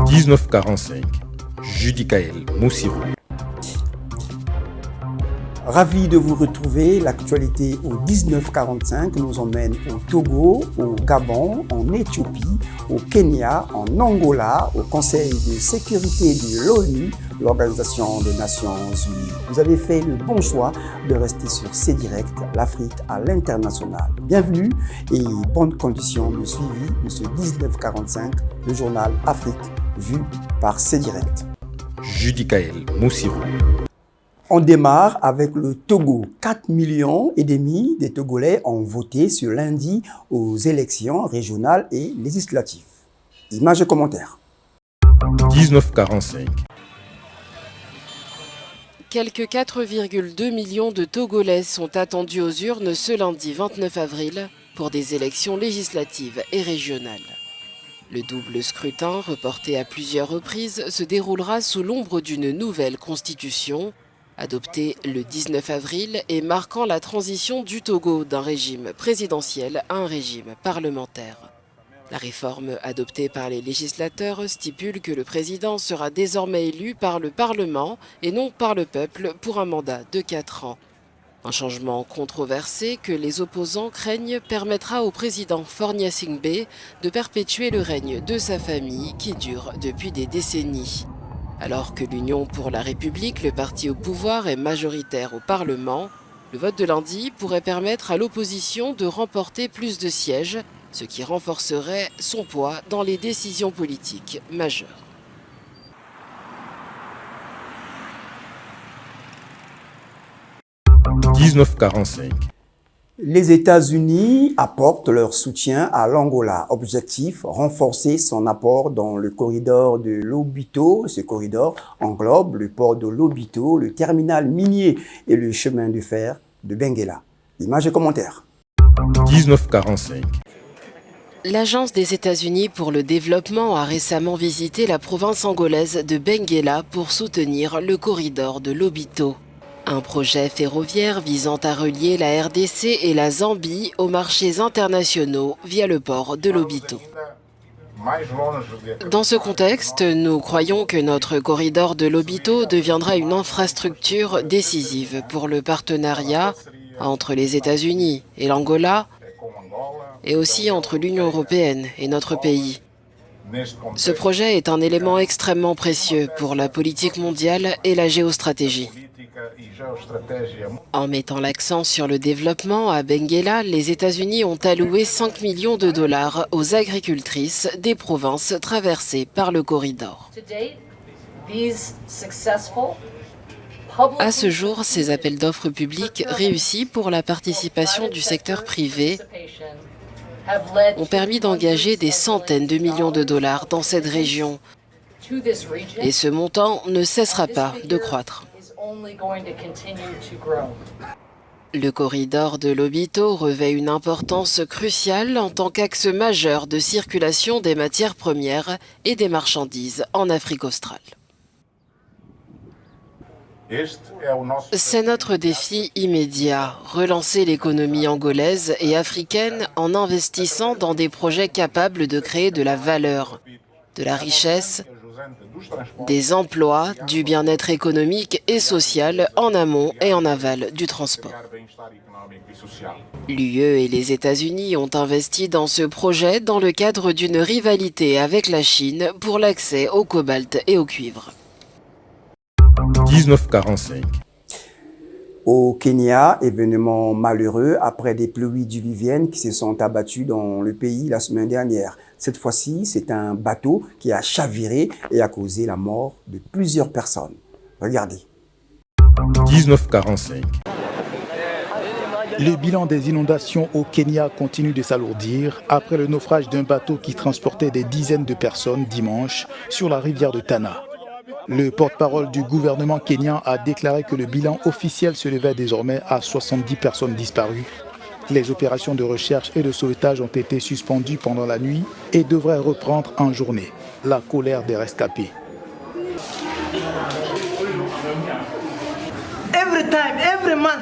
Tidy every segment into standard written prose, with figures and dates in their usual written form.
19h45, Judicaël Moussirou. Ravi de vous retrouver. L'actualité au 19h45 nous emmène au Togo, au Gabon, en Éthiopie, au Kenya, en Angola, au Conseil de sécurité de l'ONU, l'Organisation des Nations Unies. Vous avez fait le bon choix de rester sur C-Direct, l'Afrique à l'international. Bienvenue et bonnes conditions de suivi de ce 19h45, le journal Afrique vu par C-Direct. Judicaël Moussirou. On démarre avec le Togo. 4,5 millions des Togolais ont voté ce lundi aux élections régionales et législatives. Images et commentaires. 19h45. Quelques 4,2 millions de Togolais sont attendus aux urnes ce lundi 29 avril pour des élections législatives et régionales. Le double scrutin, reporté à plusieurs reprises, se déroulera sous l'ombre d'une nouvelle constitution, adoptée le 19 avril et marquant la transition du Togo d'un régime présidentiel à un régime parlementaire. La réforme adoptée par les législateurs stipule que le président sera désormais élu par le Parlement et non par le peuple pour un mandat de 4 ans. Un changement controversé que les opposants craignent permettra au président Faure Gnassingbé de perpétuer le règne de sa famille qui dure depuis des décennies. Alors que l'Union pour la République, le parti au pouvoir, est majoritaire au Parlement, le vote de lundi pourrait permettre à l'opposition de remporter plus de sièges, ce qui renforcerait son poids dans les décisions politiques majeures. – 19h45. Les États-Unis apportent leur soutien à l'Angola. Objectif, renforcer son apport dans le corridor de Lobito. Ce corridor englobe le port de Lobito, le terminal minier et le chemin de fer de Benguela. Images et commentaires. 19h45. L'Agence des États-Unis pour le développement a récemment visité la province angolaise de Benguela pour soutenir le corridor de Lobito. Un projet ferroviaire visant à relier la RDC et la Zambie aux marchés internationaux via le port de Lobito. Dans ce contexte, nous croyons que notre corridor de Lobito deviendra une infrastructure décisive pour le partenariat entre les États-Unis et l'Angola, et aussi entre l'Union européenne et notre pays. Ce projet est un élément extrêmement précieux pour la politique mondiale et la géostratégie. En mettant l'accent sur le développement à Benguela, les États-Unis ont alloué 5 millions de dollars aux agricultrices des provinces traversées par le corridor. À ce jour, ces appels d'offres publics réussis pour la participation du secteur privé ont permis d'engager des centaines de millions de dollars dans cette région. Et ce montant ne cessera pas de croître. Le corridor de Lobito revêt une importance cruciale en tant qu'axe majeur de circulation des matières premières et des marchandises en Afrique australe. C'est notre défi immédiat, relancer l'économie angolaise et africaine en investissant dans des projets capables de créer de la valeur, de la richesse, des emplois, du bien-être économique et social en amont et en aval du transport. L'UE et les États-Unis ont investi dans ce projet dans le cadre d'une rivalité avec la Chine pour l'accès au cobalt et au cuivre. 19h45. Au Kenya, événement malheureux après des pluies diluviennes qui se sont abattues dans le pays la semaine dernière. Cette fois-ci, c'est un bateau qui a chaviré et a causé la mort de plusieurs personnes. Regardez. 19h45. Le bilan des inondations au Kenya continue de s'alourdir après le naufrage d'un bateau qui transportait des dizaines de personnes dimanche sur la rivière de Tana. Le porte-parole du gouvernement kenyan a déclaré que le bilan officiel se levait désormais à 70 personnes disparues. Les opérations de recherche et de sauvetage ont été suspendues pendant la nuit et devraient reprendre en journée. La colère des rescapés.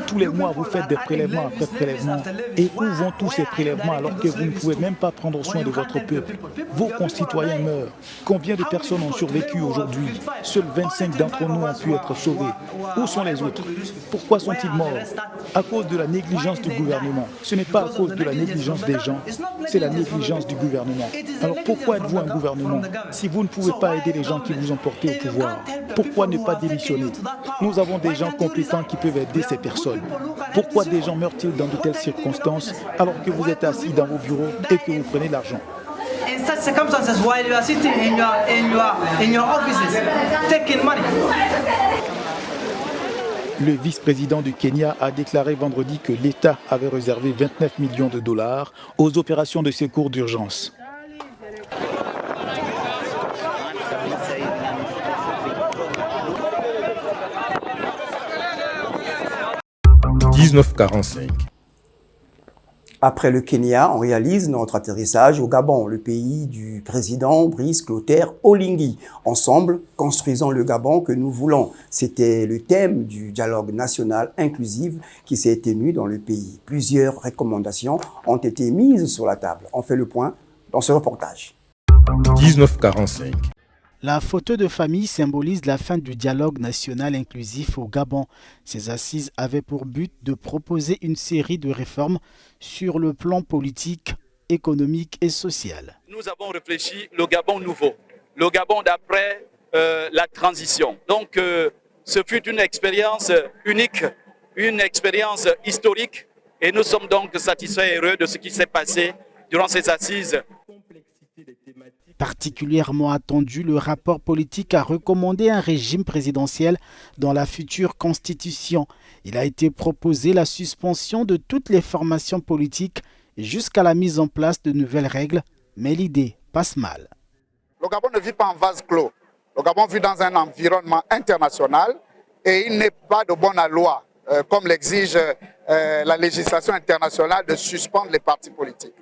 Tous les mois, vous faites des prélèvements après prélèvements. Et où vont tous ces prélèvements alors que vous ne pouvez même pas prendre soin de votre peuple? Vos concitoyens meurent. Combien de personnes ont survécu aujourd'hui? Seuls 25 d'entre nous ont pu être sauvés. Où sont les autres? Pourquoi sont-ils morts? À cause de la négligence du gouvernement. Ce n'est pas à cause de la négligence des gens, c'est la négligence du gouvernement. Alors pourquoi êtes-vous un gouvernement si vous ne pouvez pas aider les gens qui vous ont porté au pouvoir? Pourquoi ne pas démissionner? Nous avons des gens compétents qui peuvent aider ces personnes. Pourquoi des gens meurent-ils dans de telles circonstances alors que vous êtes assis dans vos bureaux et que vous prenez l'argent? In such circumstances, while you are sitting in your offices, taking money. Le vice-président du Kenya a déclaré vendredi que l'État avait réservé 29 millions de dollars aux opérations de secours d'urgence. « 19h45. Après le Kenya, on réalise notre atterrissage au Gabon, le pays du président Brice Clotaire Oligui. Ensemble, construisons le Gabon que nous voulons. C'était le thème du dialogue national inclusif qui s'est tenu dans le pays. Plusieurs recommandations ont été mises sur la table. On fait le point dans ce reportage. 19h45. La photo de famille symbolise la fin du dialogue national inclusif au Gabon. Ces assises avaient pour but de proposer une série de réformes sur le plan politique, économique et social. Nous avons réfléchi le Gabon nouveau, le Gabon d'après la transition. Donc ce fut une expérience unique, une expérience historique et nous sommes donc satisfaits et heureux de ce qui s'est passé durant ces assises. Particulièrement attendu, le rapport politique a recommandé un régime présidentiel dans la future constitution. Il a été proposé la suspension de toutes les formations politiques jusqu'à la mise en place de nouvelles règles, mais l'idée passe mal. Le Gabon ne vit pas en vase clos. Le Gabon vit dans un environnement international et il n'est pas de bonne loi, comme l'exige la législation internationale, de suspendre les partis politiques.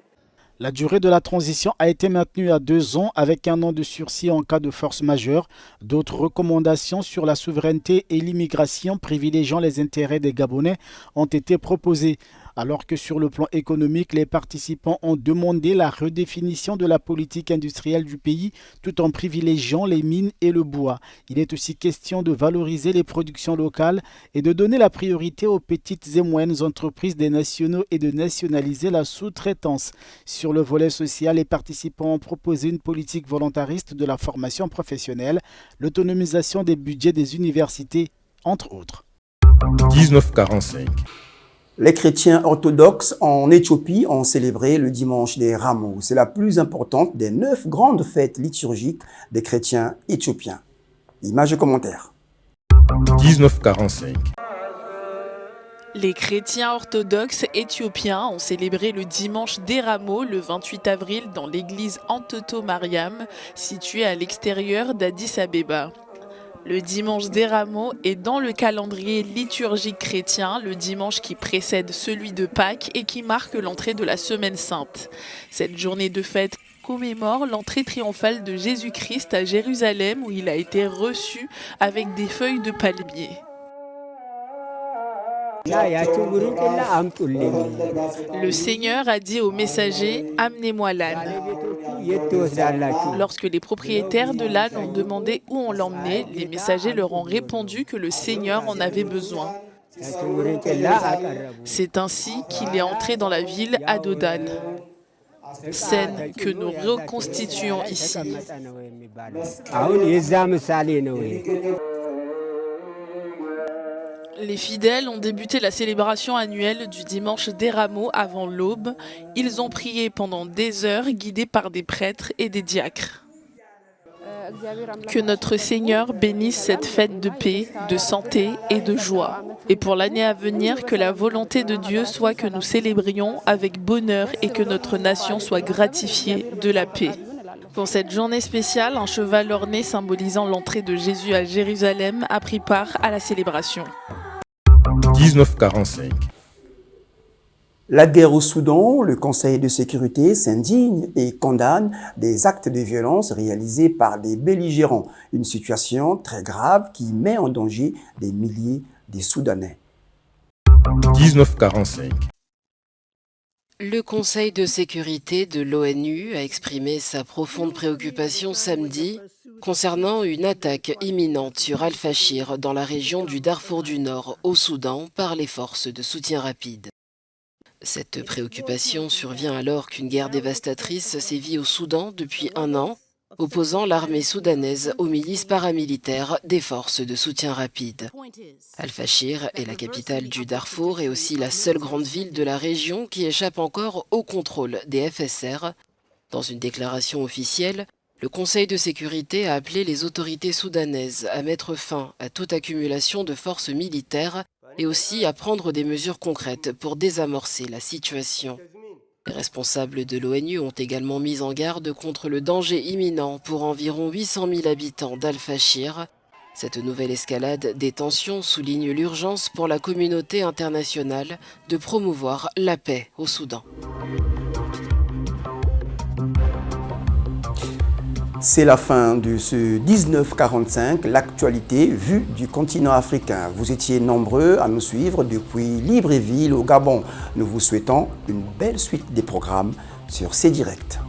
La durée de la transition a été maintenue à 2 ans avec 1 an de sursis en cas de force majeure. D'autres recommandations sur la souveraineté et l'immigration privilégiant les intérêts des Gabonais ont été proposées. Alors que sur le plan économique, les participants ont demandé la redéfinition de la politique industrielle du pays tout en privilégiant les mines et le bois. Il est aussi question de valoriser les productions locales et de donner la priorité aux petites et moyennes entreprises des nationaux et de nationaliser la sous-traitance. Sur le volet social, les participants ont proposé une politique volontariste de la formation professionnelle, l'autonomisation des budgets des universités, entre autres. 19h45. Les chrétiens orthodoxes en Éthiopie ont célébré le dimanche des Rameaux. C'est la plus importante des 9 grandes fêtes liturgiques des chrétiens éthiopiens. Images et commentaires. 19h45. Les chrétiens orthodoxes éthiopiens ont célébré le dimanche des Rameaux le 28 avril dans l'église Antoto Mariam, située à l'extérieur d'Addis Abeba. Le dimanche des Rameaux est dans le calendrier liturgique chrétien, le dimanche qui précède celui de Pâques et qui marque l'entrée de la Semaine Sainte. Cette journée de fête commémore l'entrée triomphale de Jésus-Christ à Jérusalem où il a été reçu avec des feuilles de palmier. Le Seigneur a dit aux messagers « Amenez-moi l'âne ». Lorsque les propriétaires de l'âne ont demandé où on l'emmenait, les messagers leur ont répondu que le Seigneur en avait besoin. C'est ainsi qu'il est entré dans la ville à Dodan. Scène que nous reconstituons ici. Les fidèles ont débuté la célébration annuelle du dimanche des Rameaux avant l'aube. Ils ont prié pendant des heures, guidés par des prêtres et des diacres. Que notre Seigneur bénisse cette fête de paix, de santé et de joie. Et pour l'année à venir, que la volonté de Dieu soit que nous célébrions avec bonheur et que notre nation soit gratifiée de la paix. Pour cette journée spéciale, un cheval orné symbolisant l'entrée de Jésus à Jérusalem a pris part à la célébration. 19h45. La guerre au Soudan, le Conseil de sécurité s'indigne et condamne des actes de violence réalisés par des belligérants. Une situation très grave qui met en danger des milliers de Soudanais. 1945. Le Conseil de sécurité de l'ONU a exprimé sa profonde préoccupation samedi concernant une attaque imminente sur Al-Fashir dans la région du Darfour du Nord au Soudan par les forces de soutien rapide. Cette préoccupation survient alors qu'une guerre dévastatrice sévit au Soudan depuis un an, opposant l'armée soudanaise aux milices paramilitaires des forces de soutien rapide. Al-Fashir est la capitale du Darfour et aussi la seule grande ville de la région qui échappe encore au contrôle des FSR. Dans une déclaration officielle, le Conseil de sécurité a appelé les autorités soudanaises à mettre fin à toute accumulation de forces militaires et aussi à prendre des mesures concrètes pour désamorcer la situation. Les responsables de l'ONU ont également mis en garde contre le danger imminent pour environ 800 000 habitants d'Al-Fashir. Cette nouvelle escalade des tensions souligne l'urgence pour la communauté internationale de promouvoir la paix au Soudan. C'est la fin de ce 1945, l'actualité vue du continent africain. Vous étiez nombreux à nous suivre depuis Libreville au Gabon. Nous vous souhaitons une belle suite des programmes sur C-Direct.